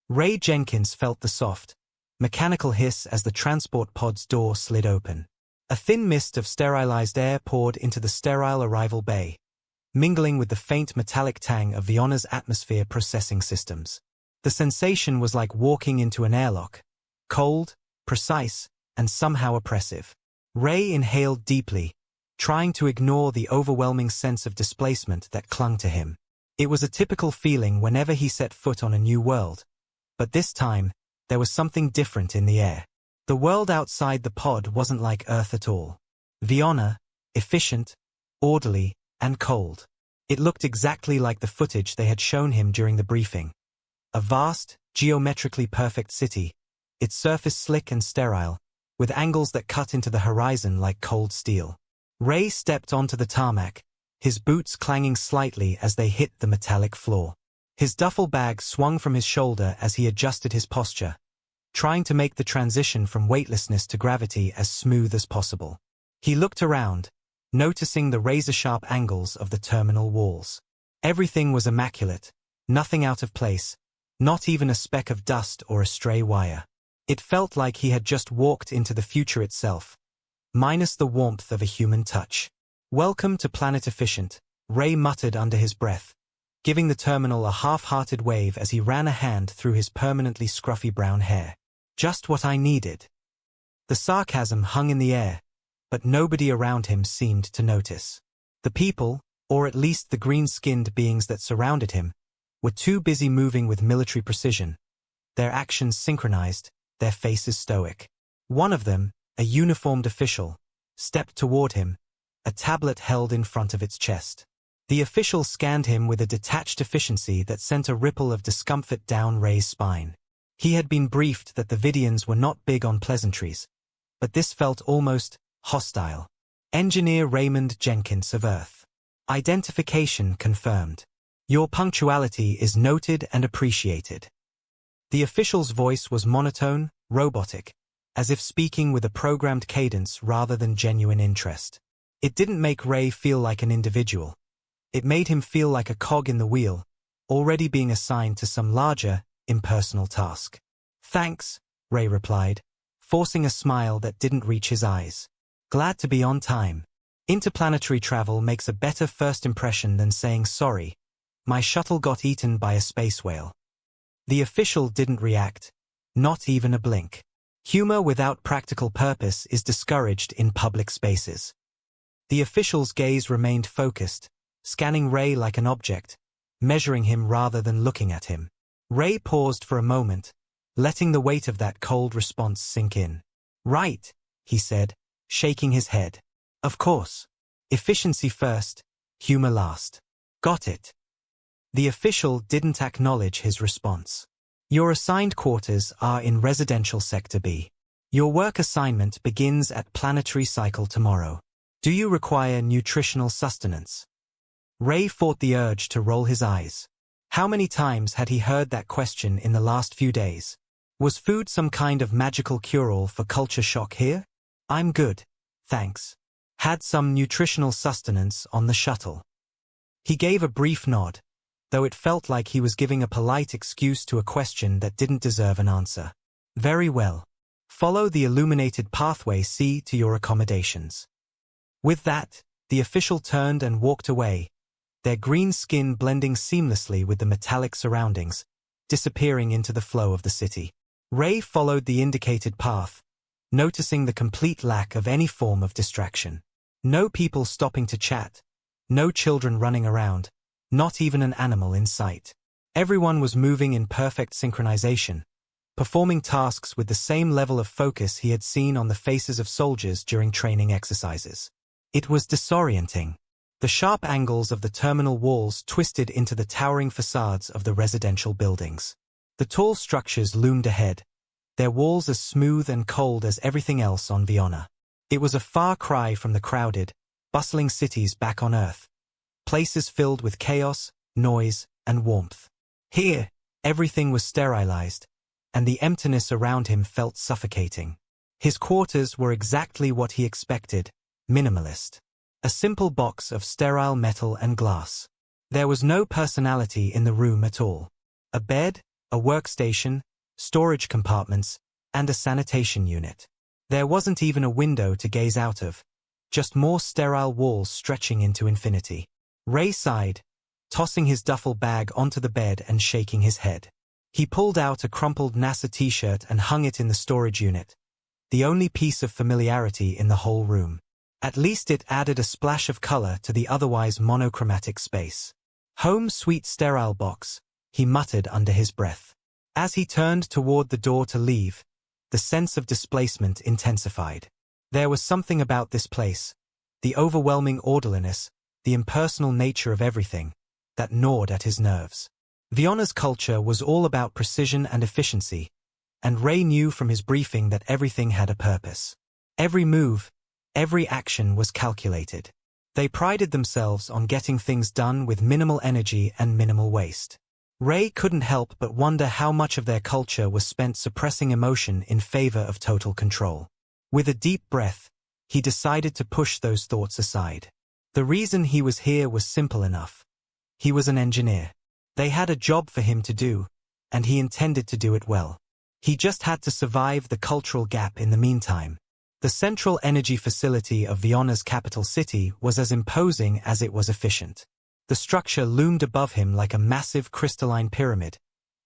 Ray Jenkins felt the soft, mechanical hiss as the transport pod's door slid open. A thin mist of sterilized air poured into the sterile arrival bay, mingling with the faint metallic tang of Viona's atmosphere processing systems. The sensation was like walking into an airlock, cold, precise, and somehow oppressive. Ray inhaled deeply, trying to ignore the overwhelming sense of displacement that clung to him. It was a typical feeling whenever he set foot on a new world, but this time, there was something different in the air. The world outside the pod wasn't like Earth at all. Viona, efficient, orderly, and cold. It looked exactly like the footage they had shown him during the briefing. A vast, geometrically perfect city, its surface slick and sterile, with angles that cut into the horizon like cold steel. Ray stepped onto the tarmac, his boots clanging slightly as they hit the metallic floor. His duffel bag swung from his shoulder as he adjusted his posture, trying to make the transition from weightlessness to gravity as smooth as possible. He looked around, noticing the razor-sharp angles of the terminal walls. Everything was immaculate, nothing out of place, not even a speck of dust or a stray wire. It felt like he had just walked into the future itself, minus the warmth of a human touch. "Welcome to Planet Efficient," Ray muttered under his breath, giving the terminal a half-hearted wave as he ran a hand through his permanently scruffy brown hair. "Just what I needed." The sarcasm hung in the air, but nobody around him seemed to notice. The people, or at least the green-skinned beings that surrounded him, were too busy moving with military precision, their actions synchronized, their faces stoic. One of them, a uniformed official, stepped toward him, a tablet held in front of its chest. The official scanned him with a detached efficiency that sent a ripple of discomfort down Ray's spine. He had been briefed that the Vidians were not big on pleasantries, but this felt almost hostile. "Engineer Raymond Jenkins of Earth. Identification confirmed. Your punctuality is noted and appreciated." The official's voice was monotone, robotic, as if speaking with a programmed cadence rather than genuine interest. It didn't make Ray feel like an individual. It made him feel like a cog in the wheel, already being assigned to some larger, impersonal task. "Thanks," Ray replied, forcing a smile that didn't reach his eyes. "Glad to be on time. Interplanetary travel makes a better first impression than saying sorry. My shuttle got eaten by a space whale." The official didn't react, not even a blink. Humor without practical purpose is discouraged in public spaces. The official's gaze remained focused, scanning Ray like an object, measuring him rather than looking at him. Ray paused for a moment, letting the weight of that cold response sink in. "Right," he said, shaking his head. "Of course. Efficiency first, humor last. Got it." The official didn't acknowledge his response. "Your assigned quarters are in Residential Sector B. Your work assignment begins at Planetary Cycle tomorrow. Do you require nutritional sustenance?" Ray fought the urge to roll his eyes. How many times had he heard that question in the last few days? Was food some kind of magical cure-all for culture shock here? "I'm good, thanks. Had some nutritional sustenance on the shuttle." He gave a brief nod, though it felt like he was giving a polite excuse to a question that didn't deserve an answer. "Very well. Follow the illuminated pathway C to your accommodations." With that, the official turned and walked away, their green skin blending seamlessly with the metallic surroundings, disappearing into the flow of the city. Ray followed the indicated path, noticing the complete lack of any form of distraction. No people stopping to chat, no children running around, not even an animal in sight. Everyone was moving in perfect synchronization, performing tasks with the same level of focus he had seen on the faces of soldiers during training exercises. It was disorienting. The sharp angles of the terminal walls twisted into the towering facades of the residential buildings. The tall structures loomed ahead, their walls as smooth and cold as everything else on Viona. It was a far cry from the crowded, bustling cities back on Earth, places filled with chaos, noise, and warmth. Here, everything was sterilized, and the emptiness around him felt suffocating. His quarters were exactly what he expected, minimalist. A simple box of sterile metal and glass. There was no personality in the room at all. A bed, a workstation, storage compartments, and a sanitation unit. There wasn't even a window to gaze out of, just more sterile walls stretching into infinity. Ray sighed, tossing his duffel bag onto the bed and shaking his head. He pulled out a crumpled NASA t-shirt and hung it in the storage unit, the only piece of familiarity in the whole room. At least it added a splash of color to the otherwise monochromatic space. Home sweet sterile box, he muttered under his breath. As he turned toward the door to leave, the sense of displacement intensified. There was something about this place, the overwhelming orderliness, the impersonal nature of everything, that gnawed at his nerves. Vienna's culture was all about precision and efficiency, and Ray knew from his briefing that everything had a purpose. Every move, every action was calculated. They prided themselves on getting things done with minimal energy and minimal waste. Ray couldn't help but wonder how much of their culture was spent suppressing emotion in favor of total control. With a deep breath, he decided to push those thoughts aside. The reason he was here was simple enough. He was an engineer. They had a job for him to do, and he intended to do it well. He just had to survive the cultural gap in the meantime. The central energy facility of Vienna's capital city was as imposing as it was efficient. The structure loomed above him like a massive crystalline pyramid,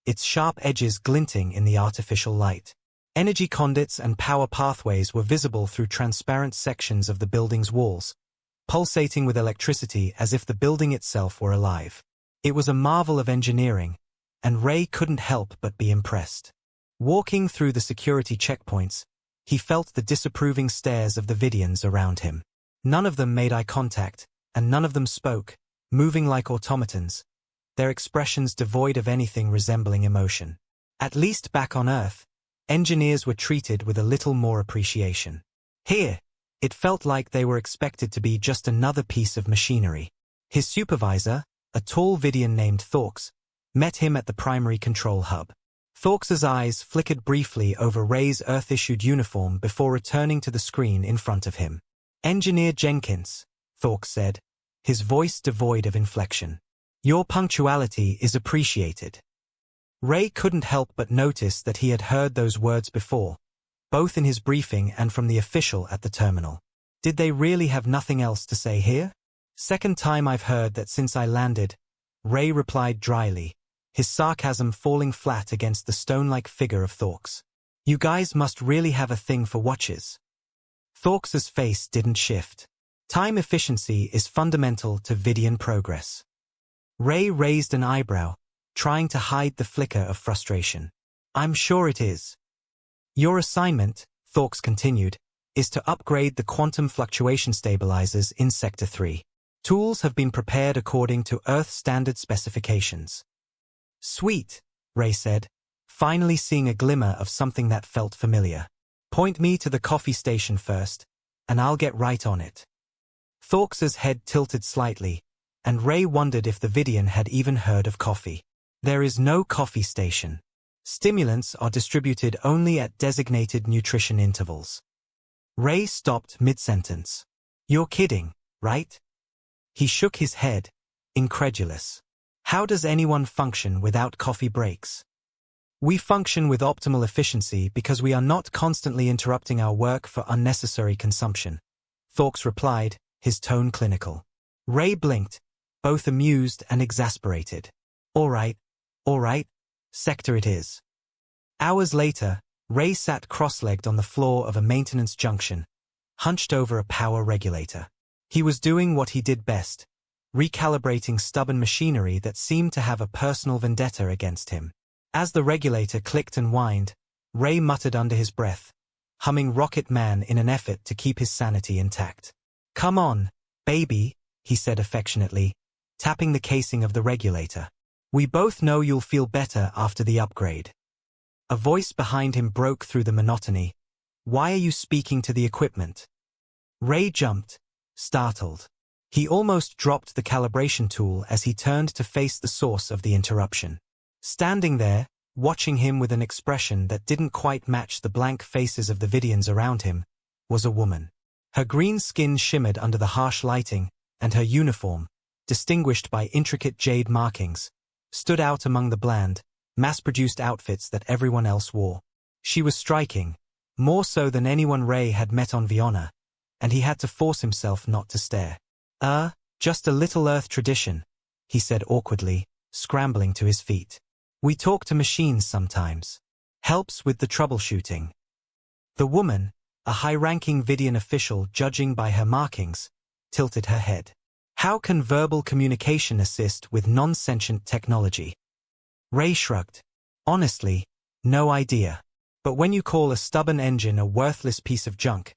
its sharp edges glinting in the artificial light. Energy conduits and power pathways were visible through transparent sections of the building's walls, pulsating with electricity as if the building itself were alive. It was a marvel of engineering, and Ray couldn't help but be impressed. Walking through the security checkpoints, he felt the disapproving stares of the Vidians around him. None of them made eye contact, and none of them spoke, moving like automatons, their expressions devoid of anything resembling emotion. At least back on Earth, engineers were treated with a little more appreciation. Here, it felt like they were expected to be just another piece of machinery. His supervisor, a tall Vidian named Thorks, met him at the primary control hub. Thorks's eyes flickered briefly over Ray's Earth-issued uniform before returning to the screen in front of him. "Engineer Jenkins," Thorks said, his voice devoid of inflection. "Your punctuality is appreciated." Ray couldn't help but notice that he had heard those words before, both in his briefing and from the official at the terminal. Did they really have nothing else to say here? "Second time I've heard that since I landed," Ray replied dryly, his sarcasm falling flat against the stone-like figure of Thorks. "You guys must really have a thing for watches." Thorks's face didn't shift. Time efficiency is fundamental to Vidian progress. Ray raised an eyebrow, trying to hide the flicker of frustration. "I'm sure it is." "Your assignment," Thorks continued, "is to upgrade the quantum fluctuation stabilizers in Sector 3. Tools have been prepared according to Earth standard specifications." "Sweet," Ray said, finally seeing a glimmer of something that felt familiar. "Point me to the coffee station first, and I'll get right on it." Thorks's head tilted slightly, and Ray wondered if the Vidian had even heard of coffee. "There is no coffee station. Stimulants are distributed only at designated nutrition intervals." Ray stopped mid-sentence. "You're kidding, right?" He shook his head, incredulous. "How does anyone function without coffee breaks?" "We function with optimal efficiency because we are not constantly interrupting our work for unnecessary consumption," Thorks replied, his tone clinical. Ray blinked, both amused and exasperated. All right, Sector it is." Hours later, Ray sat cross-legged on the floor of a maintenance junction, hunched over a power regulator. He was doing what he did best, recalibrating stubborn machinery that seemed to have a personal vendetta against him. As the regulator clicked and whined, Ray muttered under his breath, humming Rocket Man in an effort to keep his sanity intact. "Come on, baby," he said affectionately, tapping the casing of the regulator. "We both know you'll feel better after the upgrade." A voice behind him broke through the monotony. "Why are you speaking to the equipment?" Ray jumped, startled. He almost dropped the calibration tool as he turned to face the source of the interruption. Standing there, watching him with an expression that didn't quite match the blank faces of the Vidians around him, was a woman. Her green skin shimmered under the harsh lighting, and her uniform, distinguished by intricate jade markings, stood out among the bland, mass-produced outfits that everyone else wore. She was striking, more so than anyone Ray had met on Viona, and he had to force himself not to stare. Just a little Earth tradition, he said awkwardly, scrambling to his feet. We talk to machines sometimes. Helps with the troubleshooting. The woman, a high-ranking Vidian official judging by her markings, tilted her head. How can verbal communication assist with non-sentient technology? Ray shrugged. Honestly, no idea. But when you call a stubborn engine a worthless piece of junk,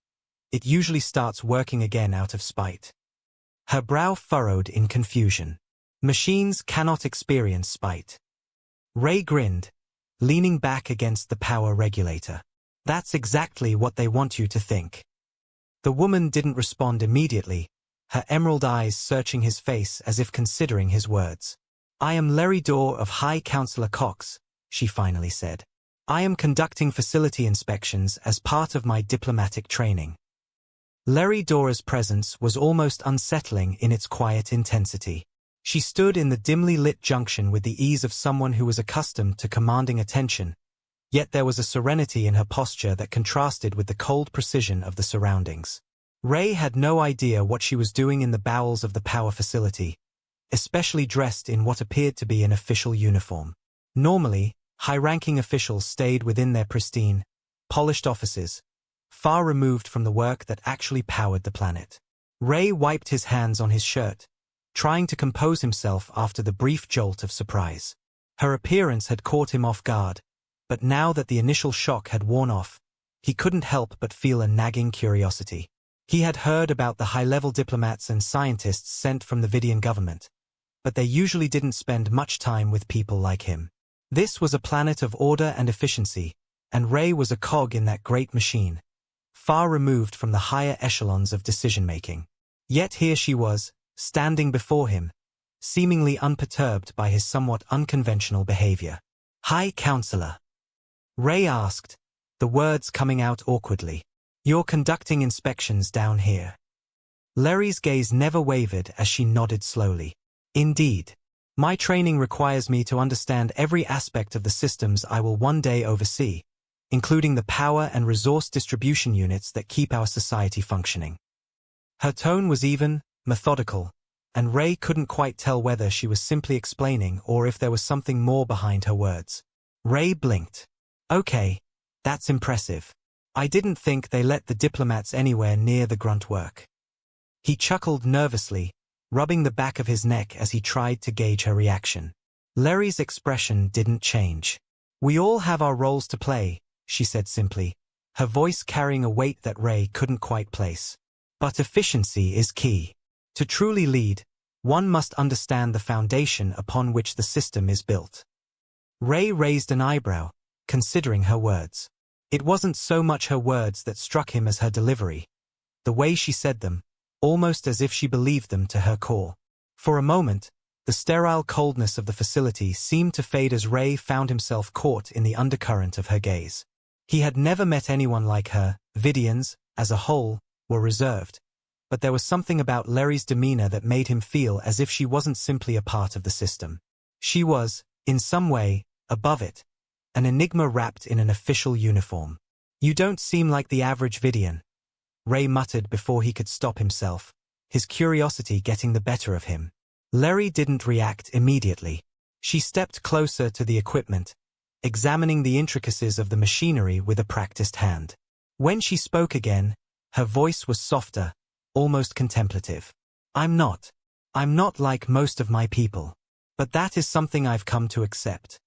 it usually starts working again out of spite. Her brow furrowed in confusion. Machines cannot experience spite. Ray grinned, leaning back against the power regulator. That's exactly what they want you to think. The woman didn't respond immediately, her emerald eyes searching his face as if considering his words. I am Larry Dorr of High Counselor Cox, she finally said. I am conducting facility inspections as part of my diplomatic training. Larry Dorr's presence was almost unsettling in its quiet intensity. She stood in the dimly lit junction with the ease of someone who was accustomed to commanding attention, yet there was a serenity in her posture that contrasted with the cold precision of the surroundings. Ray had no idea what she was doing in the bowels of the power facility, especially dressed in what appeared to be an official uniform. Normally, high-ranking officials stayed within their pristine, polished offices, far removed from the work that actually powered the planet. Ray wiped his hands on his shirt, trying to compose himself after the brief jolt of surprise. Her appearance had caught him off guard, but now that the initial shock had worn off, he couldn't help but feel a nagging curiosity. He had heard about the high-level diplomats and scientists sent from the Vidian government, but they usually didn't spend much time with people like him. This was a planet of order and efficiency, and Ray was a cog in that great machine, far removed from the higher echelons of decision-making. Yet here she was, standing before him, seemingly unperturbed by his somewhat unconventional behavior. High Counselor. Ray asked, the words coming out awkwardly. You're conducting inspections down here. Larry's gaze never wavered as she nodded slowly. Indeed. My training requires me to understand every aspect of the systems I will one day oversee, including the power and resource distribution units that keep our society functioning. Her tone was even, methodical, and Ray couldn't quite tell whether she was simply explaining or if there was something more behind her words. Ray blinked. Okay, that's impressive. I didn't think they let the diplomats anywhere near the grunt work. He chuckled nervously, rubbing the back of his neck as he tried to gauge her reaction. Larry's expression didn't change. We all have our roles to play, she said simply, her voice carrying a weight that Ray couldn't quite place. But efficiency is key. To truly lead, one must understand the foundation upon which the system is built. Ray raised an eyebrow, considering her words. It wasn't so much her words that struck him as her delivery, the way she said them, almost as if she believed them to her core. For a moment, the sterile coldness of the facility seemed to fade as Ray found himself caught in the undercurrent of her gaze. He had never met anyone like her. Vidians, as a whole, were reserved, but there was something about Larry's demeanor that made him feel as if she wasn't simply a part of the system. She was, in some way, above it, an enigma wrapped in an official uniform. You don't seem like the average Vidian, Ray muttered before he could stop himself, his curiosity getting the better of him. Larry didn't react immediately. She stepped closer to the equipment, examining the intricacies of the machinery with a practiced hand. When she spoke again, her voice was softer, almost contemplative. I'm not like most of my people. But that is something I've come to accept.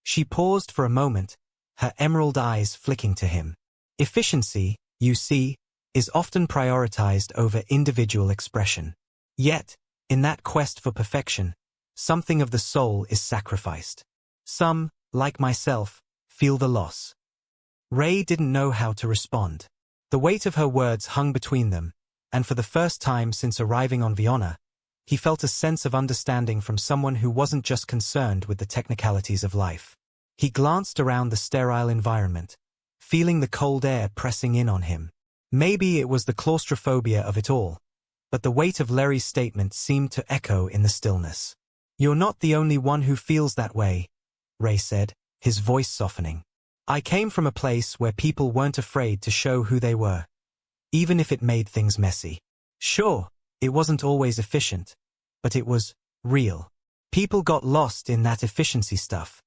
She paused for a moment, her emerald eyes flicking to him. Efficiency, you see, is often prioritized over individual expression. Yet, in that quest for perfection, something of the soul is sacrificed. Some, like myself, feel the loss. Ray didn't know how to respond. The weight of her words hung between them, and for the first time since arriving on Viona, he felt a sense of understanding from someone who wasn't just concerned with the technicalities of life. He glanced around the sterile environment, feeling the cold air pressing in on him. Maybe it was the claustrophobia of it all, but the weight of Larry's statement seemed to echo in the stillness. You're not the only one who feels that way, Ray said, his voice softening. I came from a place where people weren't afraid to show who they were, even if it made things messy. Sure, it wasn't always efficient, but it was real. People got lost in that efficiency stuff.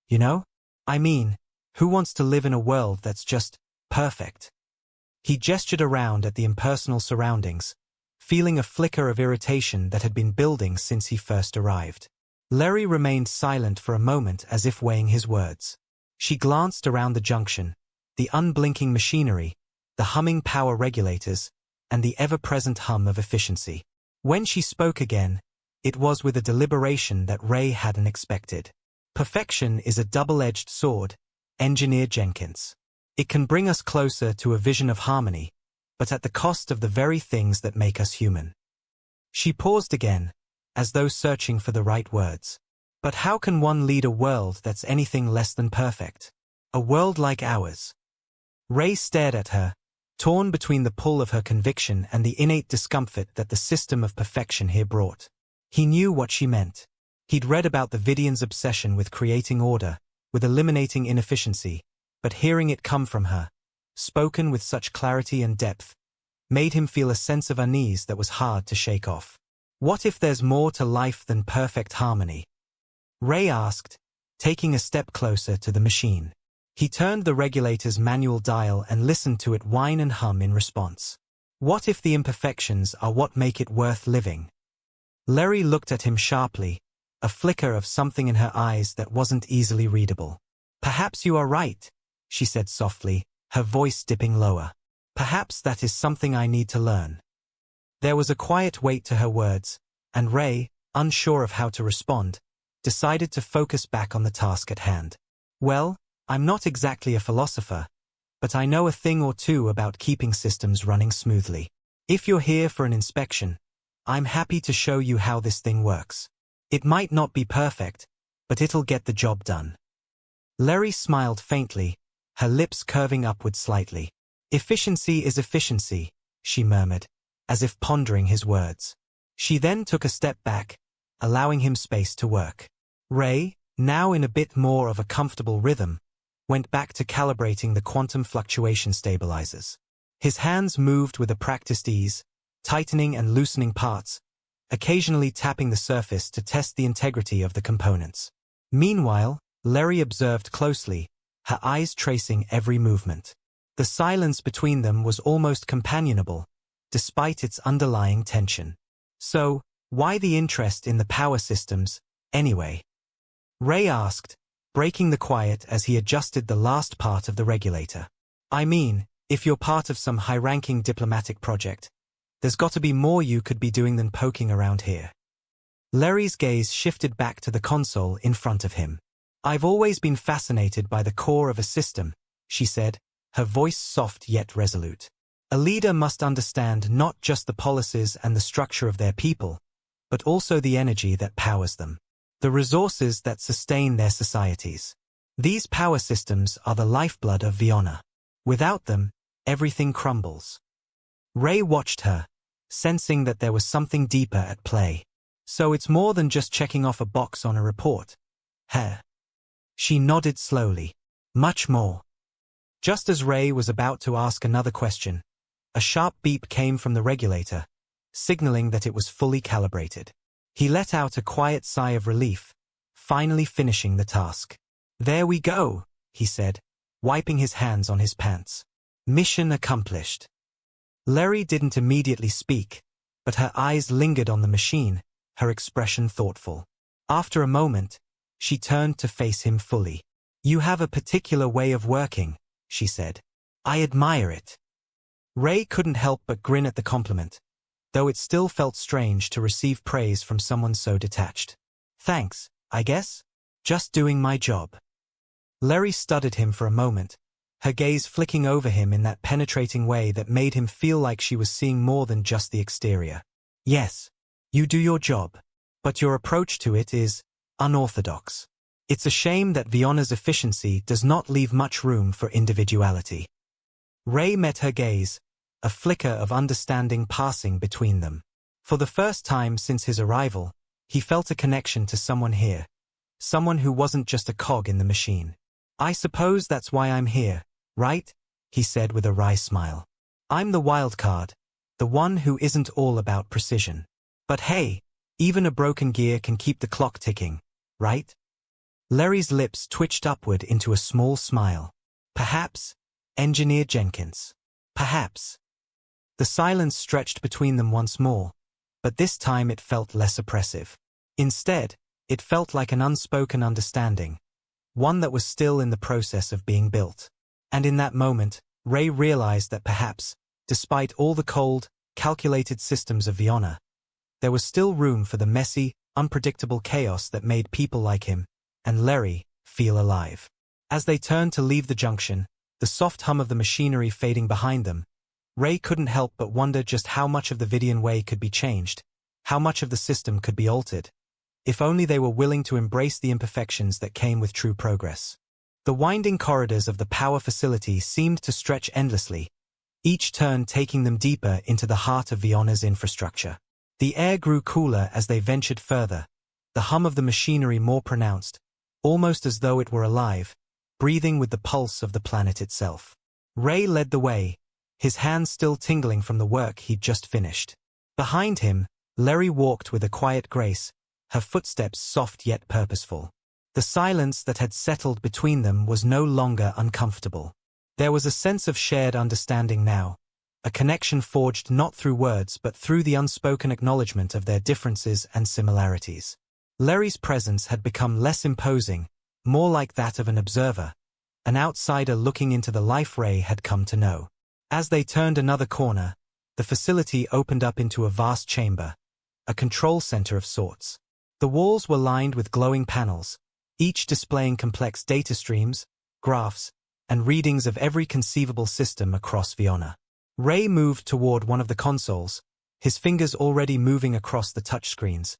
You know? I mean, who wants to live in a world that's just perfect? He gestured around at the impersonal surroundings, feeling a flicker of irritation that had been building since he first arrived. Larry remained silent for a moment as if weighing his words. She glanced around the junction, the unblinking machinery, the humming power regulators, and the ever-present hum of efficiency. When she spoke again, it was with a deliberation that Ray hadn't expected. Perfection is a double-edged sword, Engineer Jenkins. It can bring us closer to a vision of harmony, but at the cost of the very things that make us human. She paused again, as though searching for the right words. But how can one lead a world that's anything less than perfect? A world like ours? Ray stared at her, torn between the pull of her conviction and the innate discomfort that the system of perfection here brought. He knew what she meant. He'd read about the Vidians' obsession with creating order, with eliminating inefficiency, but hearing it come from her, spoken with such clarity and depth, made him feel a sense of unease that was hard to shake off. What if there's more to life than perfect harmony? Ray asked, taking a step closer to the machine. He turned the regulator's manual dial and listened to it whine and hum in response. What if the imperfections are what make it worth living? Larry looked at him sharply, a flicker of something in her eyes that wasn't easily readable. Perhaps you are right, she said softly, her voice dipping lower. Perhaps that is something I need to learn. There was a quiet weight to her words, and Ray, unsure of how to respond, decided to focus back on the task at hand. Well, I'm not exactly a philosopher, but I know a thing or two about keeping systems running smoothly. If you're here for an inspection, I'm happy to show you how this thing works. It might not be perfect, but it'll get the job done. Larry smiled faintly, her lips curving upward slightly. Efficiency is efficiency, she murmured, as if pondering his words. She then took a step back, allowing him space to work. Ray, now in a bit more of a comfortable rhythm, went back to calibrating the quantum fluctuation stabilizers. His hands moved with a practiced ease, tightening and loosening parts, occasionally tapping the surface to test the integrity of the components. Meanwhile, Larry observed closely, her eyes tracing every movement. The silence between them was almost companionable, despite its underlying tension. So, why the interest in the power systems, anyway? Ray asked, breaking the quiet as he adjusted the last part of the regulator. I mean, if you're part of some high-ranking diplomatic project, there's got to be more you could be doing than poking around here. Larry's gaze shifted back to the console in front of him. I've always been fascinated by the core of a system, she said, her voice soft yet resolute. A leader must understand not just the policies and the structure of their people, but also the energy that powers them, the resources that sustain their societies. These power systems are the lifeblood of Viona. Without them, everything crumbles. Ray watched her, sensing that there was something deeper at play. So it's more than just checking off a box on a report. Her. She nodded slowly. Much more. Just as Ray was about to ask another question, a sharp beep came from the regulator, signaling that it was fully calibrated. He let out a quiet sigh of relief, finally finishing the task. There we go, he said, wiping his hands on his pants. Mission accomplished. Larry didn't immediately speak, but her eyes lingered on the machine, her expression thoughtful. After a moment, she turned to face him fully. You have a particular way of working, she said. I admire it. Ray couldn't help but grin at the compliment, though it still felt strange to receive praise from someone so detached. Thanks, I guess. Just doing my job. Larry studied him for a moment, her gaze flicking over him in that penetrating way that made him feel like she was seeing more than just the exterior. Yes, you do your job, but your approach to it is unorthodox. It's a shame that Viona's efficiency does not leave much room for individuality. Ray met her gaze, a flicker of understanding passing between them. For the first time since his arrival, he felt a connection to someone here, someone who wasn't just a cog in the machine. "I suppose that's why I'm here, right?" he said with a wry smile. "I'm the wild card, the one who isn't all about precision. But hey, even a broken gear can keep the clock ticking, right?" Larry's lips twitched upward into a small smile. "Perhaps, Engineer Jenkins. Perhaps." The silence stretched between them once more, but this time it felt less oppressive. Instead, it felt like an unspoken understanding, one that was still in the process of being built. And in that moment, Ray realized that perhaps, despite all the cold, calculated systems of Viona, there was still room for the messy, unpredictable chaos that made people like him, and Larry, feel alive. As they turned to leave the junction, the soft hum of the machinery fading behind them, Ray couldn't help but wonder just how much of the Vidian way could be changed, how much of the system could be altered. If only they were willing to embrace the imperfections that came with true progress. The winding corridors of the power facility seemed to stretch endlessly, each turn taking them deeper into the heart of Viona's infrastructure. The air grew cooler as they ventured further, the hum of the machinery more pronounced, almost as though it were alive, breathing with the pulse of the planet itself. Ray led the way, his hands still tingling from the work he'd just finished. Behind him, Larry walked with a quiet grace, her footsteps soft yet purposeful. The silence that had settled between them was no longer uncomfortable. There was a sense of shared understanding now, a connection forged not through words but through the unspoken acknowledgement of their differences and similarities. Larry's presence had become less imposing, more like that of an observer, an outsider looking into the life Ray had come to know. As they turned another corner, the facility opened up into a vast chamber, a control center of sorts. The walls were lined with glowing panels, each displaying complex data streams, graphs, and readings of every conceivable system across Viona. Ray moved toward one of the consoles, his fingers already moving across the touchscreens,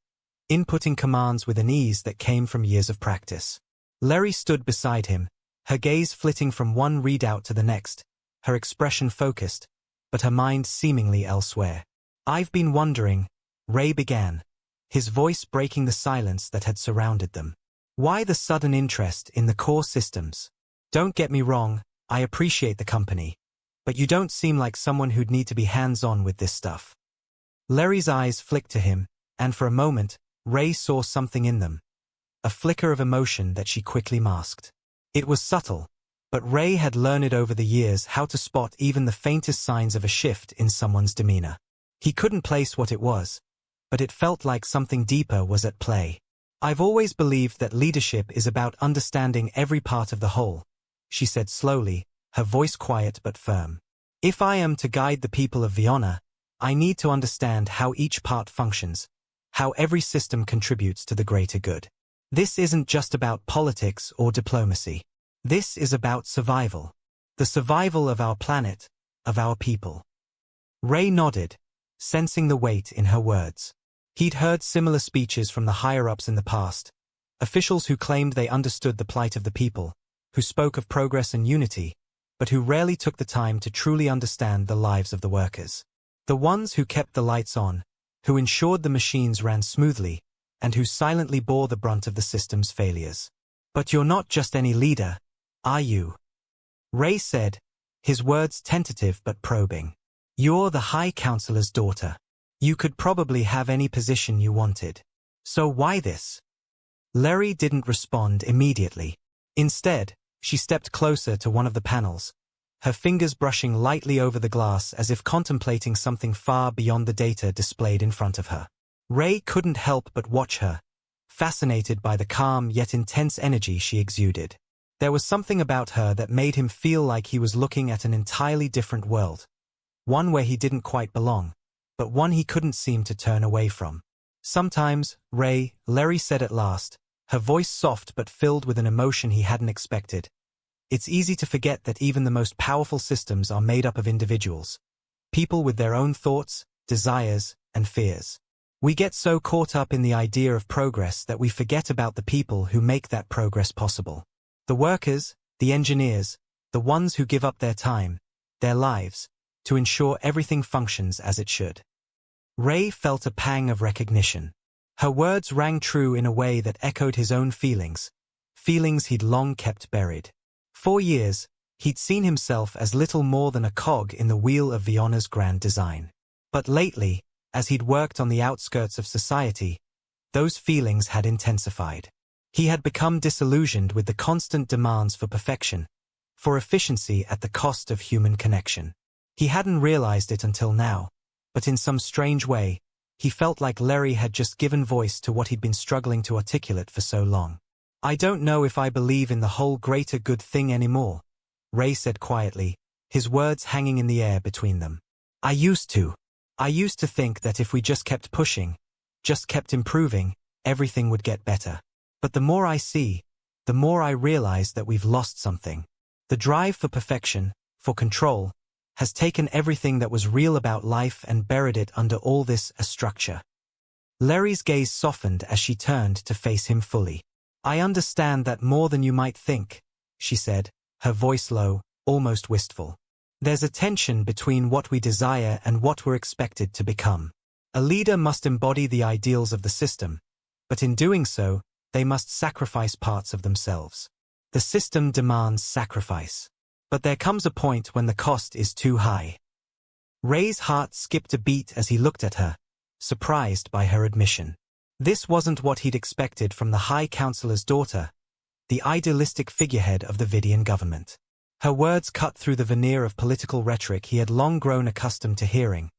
inputting commands with an ease that came from years of practice. Larry stood beside him, her gaze flitting from one readout to the next, her expression focused, but her mind seemingly elsewhere. "I've been wondering," Ray began, his voice breaking the silence that had surrounded them. "Why the sudden interest in the core systems? Don't get me wrong, I appreciate the company, but you don't seem like someone who'd need to be hands-on with this stuff." Larry's eyes flicked to him, and for a moment, Ray saw something in them, a flicker of emotion that she quickly masked. It was subtle, but Ray had learned over the years how to spot even the faintest signs of a shift in someone's demeanor. He couldn't place what it was, but it felt like something deeper was at play. "I've always believed that leadership is about understanding every part of the whole," she said slowly, her voice quiet but firm. "If I am to guide the people of Viona, I need to understand how each part functions, how every system contributes to the greater good. This isn't just about politics or diplomacy. This is about survival. The survival of our planet, of our people." Ray nodded, sensing the weight in her words. He'd heard similar speeches from the higher-ups in the past, officials who claimed they understood the plight of the people, who spoke of progress and unity, but who rarely took the time to truly understand the lives of the workers. The ones who kept the lights on, who ensured the machines ran smoothly, and who silently bore the brunt of the system's failures. "But you're not just any leader, are you?" Ray said, his words tentative but probing. "You're the High Counselor's daughter. You could probably have any position you wanted. So why this?" Larry didn't respond immediately. Instead, she stepped closer to one of the panels, her fingers brushing lightly over the glass as if contemplating something far beyond the data displayed in front of her. Ray couldn't help but watch her, fascinated by the calm yet intense energy she exuded. There was something about her that made him feel like he was looking at an entirely different world, one where he didn't quite belong, but one he couldn't seem to turn away from. "Sometimes, Ray," Larry said at last, her voice soft but filled with an emotion he hadn't expected. "It's easy to forget that even the most powerful systems are made up of individuals, people with their own thoughts, desires, and fears. We get so caught up in the idea of progress that we forget about the people who make that progress possible. The workers, the engineers, the ones who give up their time, their lives, to ensure everything functions as it should." Ray felt a pang of recognition. Her words rang true in a way that echoed his own feelings he'd long kept buried. For years, he'd seen himself as little more than a cog in the wheel of Viona's grand design. But lately, as he'd worked on the outskirts of society, those feelings had intensified. He had become disillusioned with the constant demands for perfection, for efficiency at the cost of human connection. He hadn't realized it until now, but in some strange way, he felt like Larry had just given voice to what he'd been struggling to articulate for so long. "I don't know if I believe in the whole greater good thing anymore," Ray said quietly, his words hanging in the air between them. I used to think that if we just kept pushing, just kept improving, everything would get better. But the more I see, the more I realize that we've lost something. The drive for perfection, for control, has taken everything that was real about life and buried it under all this structure." Larry's gaze softened as she turned to face him fully. "I understand that more than you might think," she said, her voice low, almost wistful. "There's a tension between what we desire and what we're expected to become. A leader must embody the ideals of the system, but in doing so, they must sacrifice parts of themselves. The system demands sacrifice. But there comes a point when the cost is too high." Ray's heart skipped a beat as he looked at her, surprised by her admission. This wasn't what he'd expected from the High Counselor's daughter, the idealistic figurehead of the Vidian government. Her words cut through the veneer of political rhetoric he had long grown accustomed to hearing,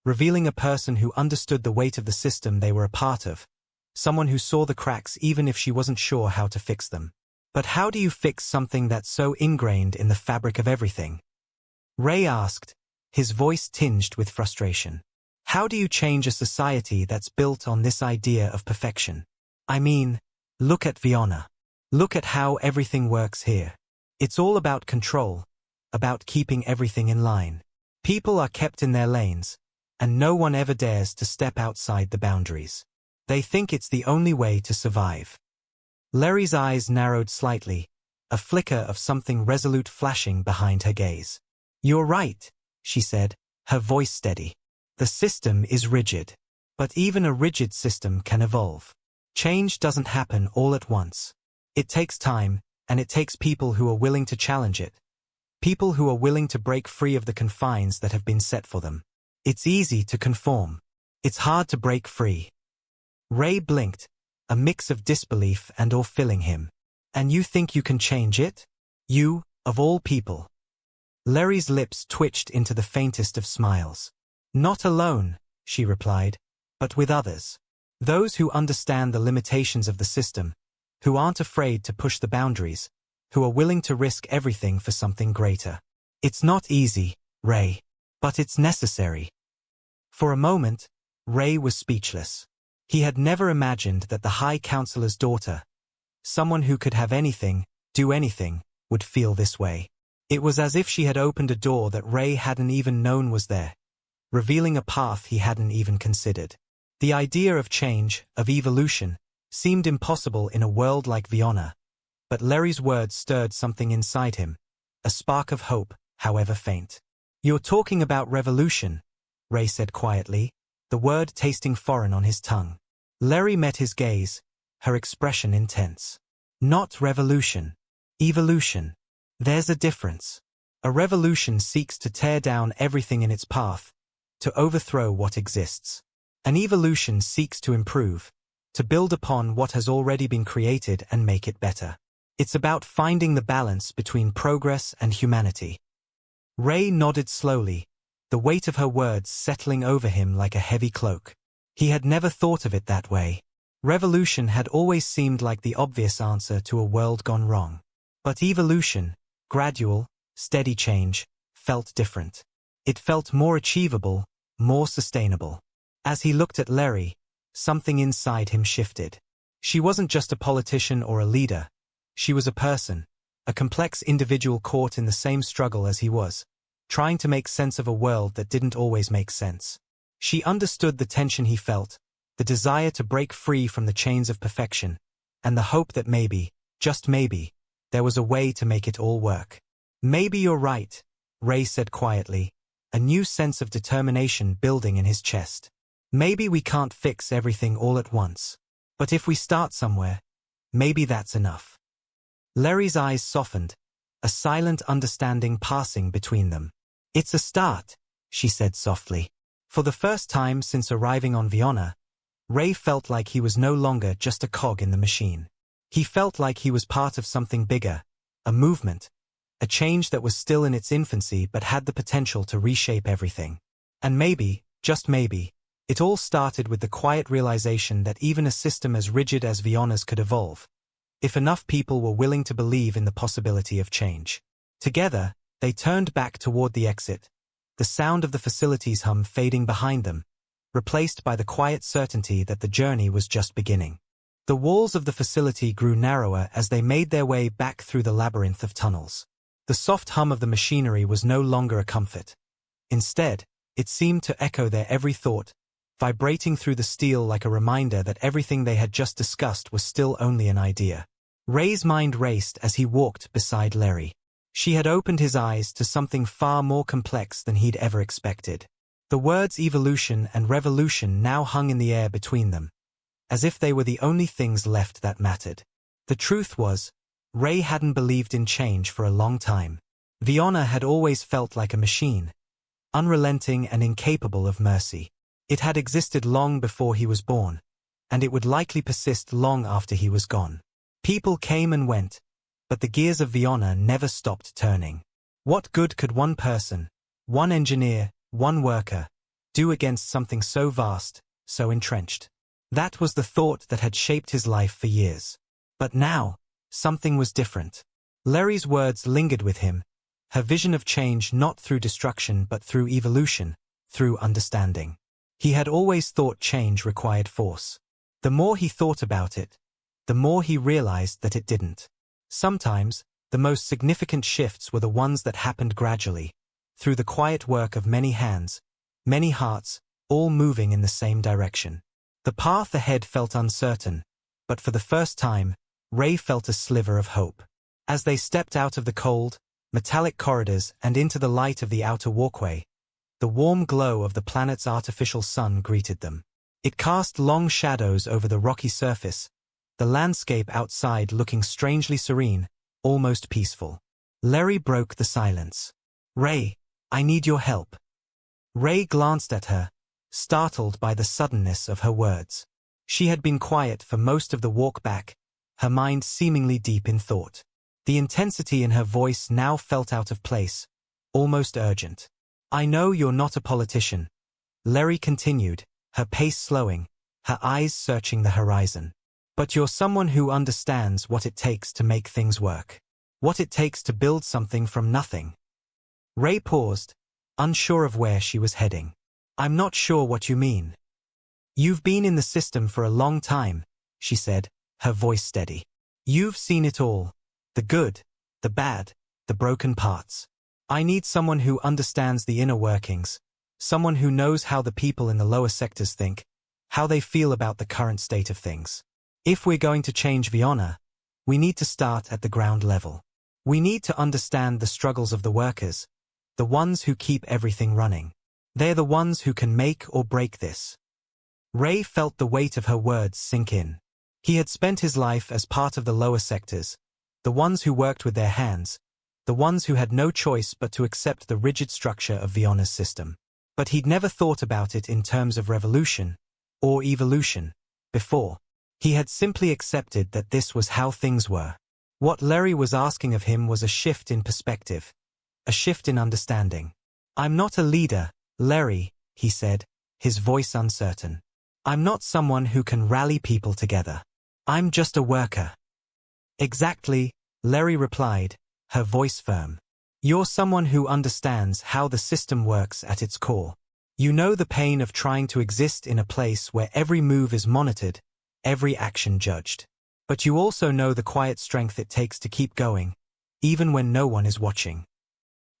revealing a person who understood the weight of the system they were a part of, someone who saw the cracks even if she wasn't sure how to fix them. "But how do you fix something that's so ingrained in the fabric of everything?" Ray asked, his voice tinged with frustration. "How do you change a society that's built on this idea of perfection? I mean, look at Viona. Look at how everything works here. It's all about control, about keeping everything in line. People are kept in their lanes, and no one ever dares to step outside the boundaries. They think it's the only way to survive." Larry's eyes narrowed slightly, a flicker of something resolute flashing behind her gaze. "You're right," she said, her voice steady. "The system is rigid. But even a rigid system can evolve. Change doesn't happen all at once. It takes time, and it takes people who are willing to challenge it. People who are willing to break free of the confines that have been set for them. It's easy to conform. It's hard to break free." Ray blinked, a mix of disbelief and awe filling him. "And you think you can change it? You, of all people?" Larry's lips twitched into the faintest of smiles. "Not alone," she replied, "but with others. Those who understand the limitations of the system, who aren't afraid to push the boundaries, who are willing to risk everything for something greater. It's not easy, Ray, but it's necessary." For a moment, Ray was speechless. He had never imagined that the High Counselor's daughter, someone who could have anything, do anything, would feel this way. It was as if she had opened a door that Ray hadn't even known was there, revealing a path he hadn't even considered. The idea of change, of evolution, seemed impossible in a world like Viona, but Larry's words stirred something inside him, a spark of hope, however faint. "You're talking about revolution," Ray said quietly, the word tasting foreign on his tongue. Larry met his gaze, her expression intense. "Not revolution. Evolution. There's a difference. A revolution seeks to tear down everything in its path, to overthrow what exists. An evolution seeks to improve, to build upon what has already been created and make it better. It's about finding the balance between progress and humanity." Ray nodded slowly, the weight of her words settling over him like a heavy cloak. He had never thought of it that way. Revolution had always seemed like the obvious answer to a world gone wrong. But evolution, gradual, steady change, felt different. It felt more achievable, more sustainable. As he looked at Larry, something inside him shifted. She wasn't just a politician or a leader. She was a person, a complex individual caught in the same struggle as he was, trying to make sense of a world that didn't always make sense. She understood the tension he felt, the desire to break free from the chains of perfection, and the hope that maybe, just maybe, there was a way to make it all work. "Maybe you're right," Ray said quietly, a new sense of determination building in his chest. Maybe we can't fix everything all at once. But if we start somewhere, maybe that's enough. Larry's eyes softened, a silent understanding passing between them. It's a start, she said softly. For the first time since arriving on Viona, Ray felt like he was no longer just a cog in the machine. He felt like he was part of something bigger, a movement, a change that was still in its infancy but had the potential to reshape everything. And maybe, just maybe, it all started with the quiet realization that even a system as rigid as Viona's could evolve, if enough people were willing to believe in the possibility of change. Together, they turned back toward the exit, the sound of the facility's hum fading behind them, replaced by the quiet certainty that the journey was just beginning. The walls of the facility grew narrower as they made their way back through the labyrinth of tunnels. The soft hum of the machinery was no longer a comfort. Instead, it seemed to echo their every thought, vibrating through the steel like a reminder that everything they had just discussed was still only an idea. Ray's mind raced as he walked beside Larry. She had opened his eyes to something far more complex than he'd ever expected. The words evolution and revolution now hung in the air between them, as if they were the only things left that mattered. The truth was, Ray hadn't believed in change for a long time. Viona had always felt like a machine, unrelenting and incapable of mercy. It had existed long before he was born, and it would likely persist long after he was gone. People came and went, but the gears of Viona never stopped turning. What good could one person, one engineer, one worker, do against something so vast, so entrenched? That was the thought that had shaped his life for years. But now, something was different. Larry's words lingered with him, her vision of change not through destruction but through evolution, through understanding. He had always thought change required force. The more he thought about it, the more he realized that it didn't. Sometimes, the most significant shifts were the ones that happened gradually, through the quiet work of many hands, many hearts, all moving in the same direction. The path ahead felt uncertain, but for the first time, Ray felt a sliver of hope. As they stepped out of the cold, metallic corridors and into the light of the outer walkway, the warm glow of the planet's artificial sun greeted them. It cast long shadows over the rocky surface, the landscape outside looking strangely serene, almost peaceful. Larry broke the silence. "Ray, I need your help." Ray glanced at her, startled by the suddenness of her words. She had been quiet for most of the walk back, her mind seemingly deep in thought. The intensity in her voice now felt out of place, almost urgent. "I know you're not a politician," Larry continued, her pace slowing, her eyes searching the horizon. "But you're someone who understands what it takes to make things work. What it takes to build something from nothing." Ray paused, unsure of where she was heading. "I'm not sure what you mean." "You've been in the system for a long time," she said, her voice steady. "You've seen it all. The good, the bad, the broken parts. I need someone who understands the inner workings, someone who knows how the people in the lower sectors think, how they feel about the current state of things. If we're going to change Viona, we need to start at the ground level. We need to understand the struggles of the workers, the ones who keep everything running. They're the ones who can make or break this." Ray felt the weight of her words sink in. He had spent his life as part of the lower sectors, the ones who worked with their hands, the ones who had no choice but to accept the rigid structure of Viona's system. But he'd never thought about it in terms of revolution, or evolution, before. He had simply accepted that this was how things were. What Larry was asking of him was a shift in perspective, a shift in understanding. "I'm not a leader, Larry," he said, his voice uncertain. "I'm not someone who can rally people together. I'm just a worker." "Exactly," Larry replied, her voice firm. "You're someone who understands how the system works at its core. You know the pain of trying to exist in a place where every move is monitored, every action judged. But you also know the quiet strength it takes to keep going, even when no one is watching."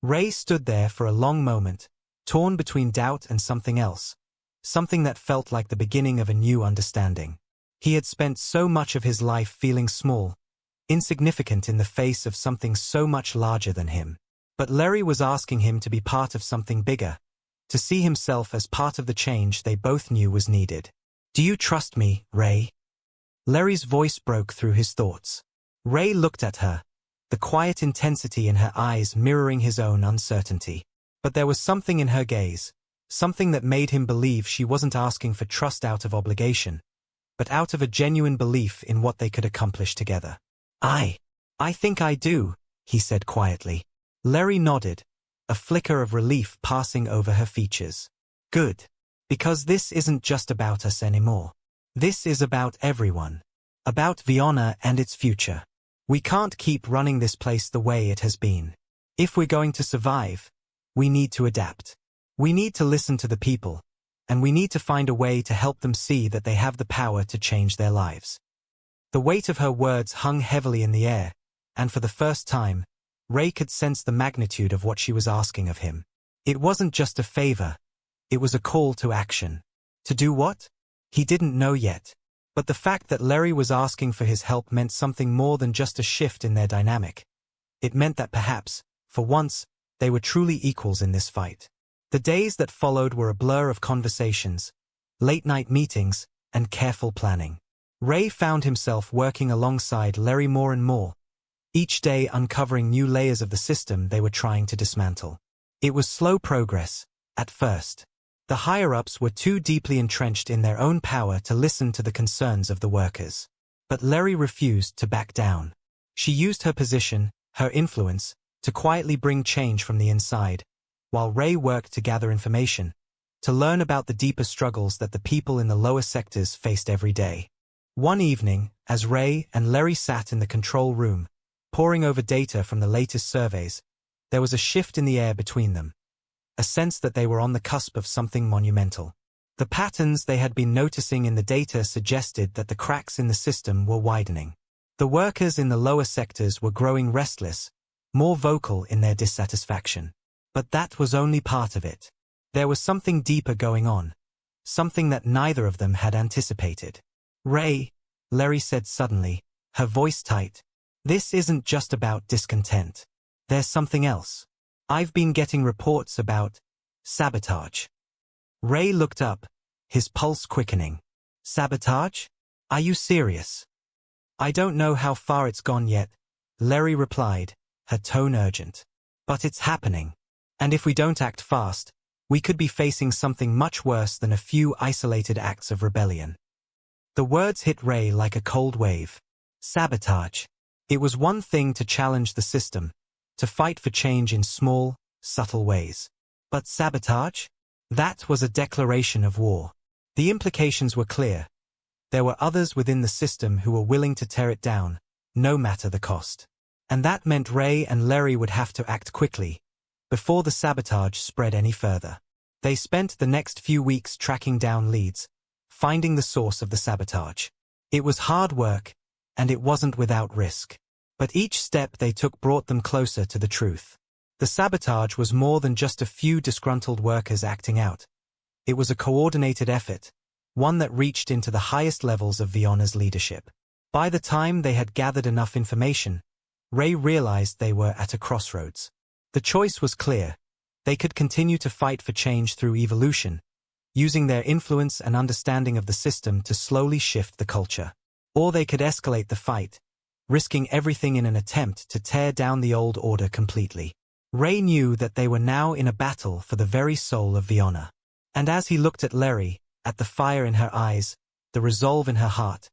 Ray stood there for a long moment, torn between doubt and something else, something that felt like the beginning of a new understanding. He had spent so much of his life feeling small, insignificant in the face of something so much larger than him. But Larry was asking him to be part of something bigger, to see himself as part of the change they both knew was needed. "Do you trust me, Ray?" Larry's voice broke through his thoughts. Ray looked at her, the quiet intensity in her eyes mirroring his own uncertainty. But there was something in her gaze, something that made him believe she wasn't asking for trust out of obligation, but out of a genuine belief in what they could accomplish together. I think I do," he said quietly. Larry nodded, a flicker of relief passing over her features. "Good. Because this isn't just about us anymore. This is about everyone. About Vionna and its future. We can't keep running this place the way it has been. If we're going to survive, we need to adapt. We need to listen to the people, and we need to find a way to help them see that they have the power to change their lives." The weight of her words hung heavily in the air, and for the first time, Ray could sense the magnitude of what she was asking of him. It wasn't just a favor, it was a call to action. To do what? He didn't know yet. But the fact that Larry was asking for his help meant something more than just a shift in their dynamic. It meant that perhaps, for once, they were truly equals in this fight. The days that followed were a blur of conversations, late-night meetings, and careful planning. Ray found himself working alongside Larry more and more, each day uncovering new layers of the system they were trying to dismantle. It was slow progress, at first. The higher-ups were too deeply entrenched in their own power to listen to the concerns of the workers. But Larry refused to back down. She used her position, her influence, to quietly bring change from the inside, while Ray worked to gather information, to learn about the deeper struggles that the people in the lower sectors faced every day. One evening, as Ray and Larry sat in the control room, poring over data from the latest surveys, there was a shift in the air between them, a sense that they were on the cusp of something monumental. The patterns they had been noticing in the data suggested that the cracks in the system were widening. The workers in the lower sectors were growing restless, more vocal in their dissatisfaction. But that was only part of it. There was something deeper going on, something that neither of them had anticipated. "Ray," Larry said suddenly, her voice tight, "this isn't just about discontent. There's something else. I've been getting reports about sabotage." Ray looked up, his pulse quickening. "Sabotage? Are you serious?" "I don't know how far it's gone yet," Larry replied, her tone urgent. "But it's happening. And if we don't act fast, we could be facing something much worse than a few isolated acts of rebellion." The words hit Ray like a cold wave. Sabotage. It was one thing to challenge the system, to fight for change in small, subtle ways. But sabotage? That was a declaration of war. The implications were clear. There were others within the system who were willing to tear it down, no matter the cost. And that meant Ray and Larry would have to act quickly, before the sabotage spread any further. They spent the next few weeks tracking down leads, finding the source of the sabotage. It was hard work, and it wasn't without risk. But each step they took brought them closer to the truth. The sabotage was more than just a few disgruntled workers acting out. It was a coordinated effort, one that reached into the highest levels of Vionna's leadership. By the time they had gathered enough information, Ray realized they were at a crossroads. The choice was clear. They could continue to fight for change through evolution, using their influence and understanding of the system to slowly shift the culture. Or they could escalate the fight, risking everything in an attempt to tear down the old order completely. Ray knew that they were now in a battle for the very soul of Vionna. And as he looked at Larry, at the fire in her eyes, the resolve in her heart,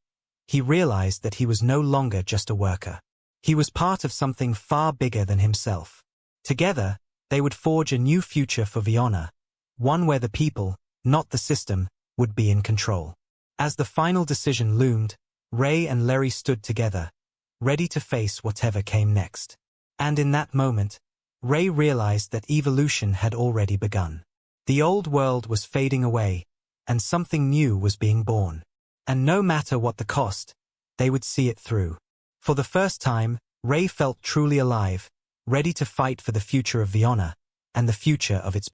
he realized that he was no longer just a worker. He was part of something far bigger than himself. Together, they would forge a new future for Vionna, one where the people, not the system, would be in control. As the final decision loomed, Ray and Larry stood together, ready to face whatever came next. And in that moment, Ray realized that evolution had already begun. The old world was fading away, and something new was being born. And no matter what the cost, they would see it through. For the first time, Ray felt truly alive, ready to fight for the future of Vionna, and the future of its